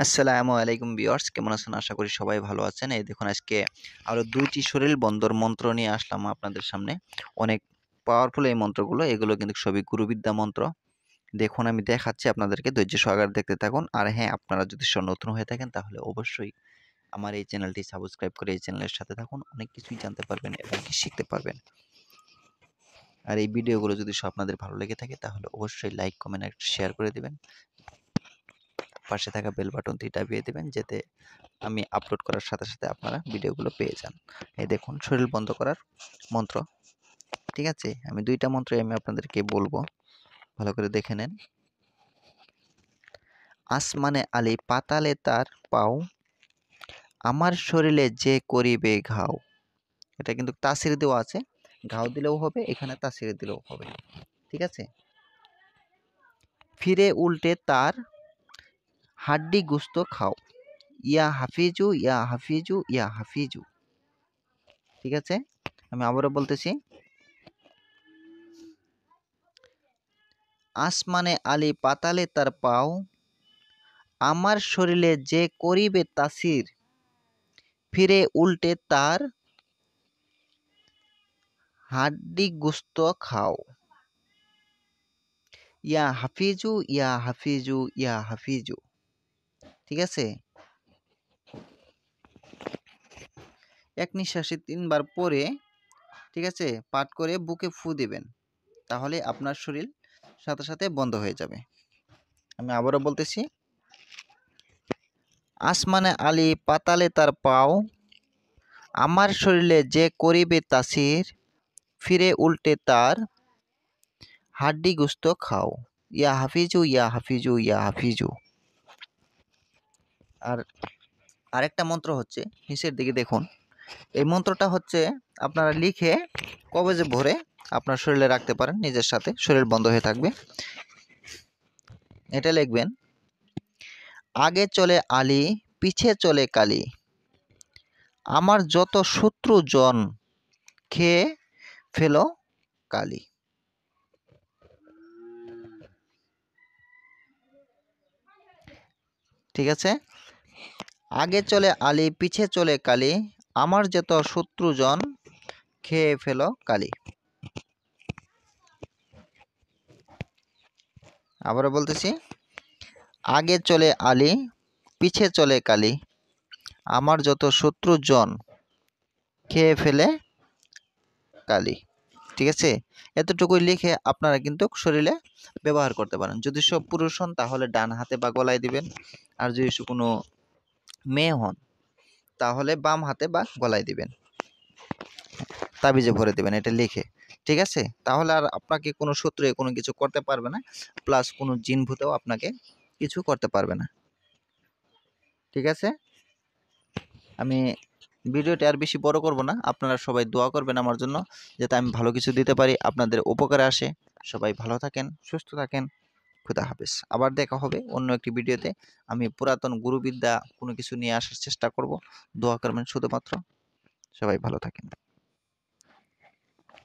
আসসালামু আলাইকুম ভিউয়ার্স, কেমন আছেন? আশা করি সবাই ভালো আছেন। এই দেখুন আজকে আরো ২টি শরীর বন্দর মন্ত্র নিয়ে আসলাম আপনাদের সামনে। অনেক পাওয়ারফুল এই মন্ত্রগুলো। এগুলো কিন্তু সবই গুরুবিদ্যা মন্ত্র। দেখুন আমি দেখাচ্ছি আপনাদেরকে, ধৈর্য সহকারে দেখতে থাকুন। আর হ্যাঁ, আপনারা যদি নতুন হয়ে থাকেন তাহলে অবশ্যই আমার এই চ্যানেলটি সাবস্ক্রাইব করে এই চ্যানেলের সাথে থাকুন। অনেক কিছুই জানতে পারবেন এবং কি শিখতে পারবেন। আর এই ভিডিওগুলো যদি আপনাদের ভালো লেগে থাকে তাহলে অবশ্যই লাইক, কমেন্ট আর শেয়ার করে দিবেন। পাশে থাকা বেল বাটনটি দাবিয়ে দিবেন যাতে আমি আপলোড করার সাথে সাথে আপনারা ভিডিওগুলো পেয়ে যান। এই দেখুন শরীর বন্ধ করার মন্ত্র। ঠিক আছে, আমি ২টা মন্ত্রই আমি আপনাদেরকে বলবো, ভালো করে দেখে নেন। আসমানে আলি পাতালে তার পাও, আমার শরীরে যে করিবে ঘাও। এটা কিন্তু তাসির দেওয়া আছে, ঘাও দিলেও হবে, এখানে তাসির দিলেও হবে। ঠিক আছে। ফিরে উল্টে তার হাড্ডি গুস্ত খাও, ইয়া হাফিজু ইয়া হাফিজু ইয়া হাফিজু। ঠিক আছে, আমি আবারও বলতেছি। আসমানে আলি পাতালে তার পাও, আমার শরীরে যে করিবে তাসির, ফিরে উল্টে তার হাড্ডি গুস্ত খাও, ইয়া হাফিজু ইয়া হাফিজু ইয়া হাফিজু। ঠিক আছে, এক নিঃশ্বাসে ৩ বার পরে, ঠিক আছে, পাঠ করে বুকে ফু দিবেন, তাহলে আপনার শরীর সাথে সাথে বন্ধ হয়ে যাবে। আমি আবারও বলতেছি। আসমানে আলি পাতালে তার পাও, আমার শরীরে যে করিবে তাসির, ফিরে উল্টে তার হাড্ডি গুস্ত খাও, ইয়া হাফিজু ইয়া হাফিজু ইয়া হাফিজু। আর আরেকটা মন্ত্র হচ্ছে, নিচের দিকে দেখুন। এই মন্ত্রটা হচ্ছে আপনারা লিখে কবজে ভরে আপনার শরীরে রাখতে পারেন, নিজের সাথে, শরীর বন্ধ হয়ে থাকবে। এটা লিখবেন, আগে চলে আলী পিছে চলে কালী, আমার যত শত্রু জন খেয়ে ফেলো কালী। ঠিক আছে, আগে চলে আলী পিছে চলে কালী, আমার যত শত্রুজন খেয়ে ফেলো কালী। আবারও বলতেছি, আগে চলে আলী পিছে চলে কালী, আমার যত শত্রুজন খেয়ে ফেলে কালী। ঠিক আছে, এতটুকুই লিখে আপনারা কিন্তু শরীরে ব্যবহার করতে পারেন। যদি সব পুরুষ হন তাহলে ডান হাতে বা গলায় দিবেন, আর যদি কোনো মেয়ে হন তাহলে বাম হাতে বা গলায় দিবেন, তাবিজে ভরে দেবেন এটা লিখে। ঠিক আছে, তাহলে আর আপনাকে কোনো শত্রু কোনো কিছু করতে পারবে না, প্লাস কোনো জিন ভূতেও আপনাকে কিছু করতে পারবে না। ঠিক আছে, আমি ভিডিওটি আর বেশি বড় করব না। আপনারা সবাই দোয়া করবেন আমার জন্য, যাতে আমি ভালো কিছু দিতে পারি, আপনাদের উপকারে আসে। সবাই ভালো থাকেন, সুস্থ থাকেন। খুদা হাফেজ। আবার দেখা হবে অন্য একটি ভিডিওতে। আমি পুরাতন গুরুবিদ্যা কোনো কিছু নিয়ে আসার চেষ্টা করব। দোয়া করবেন শুধুমাত্র। সবাই ভালো থাকেন।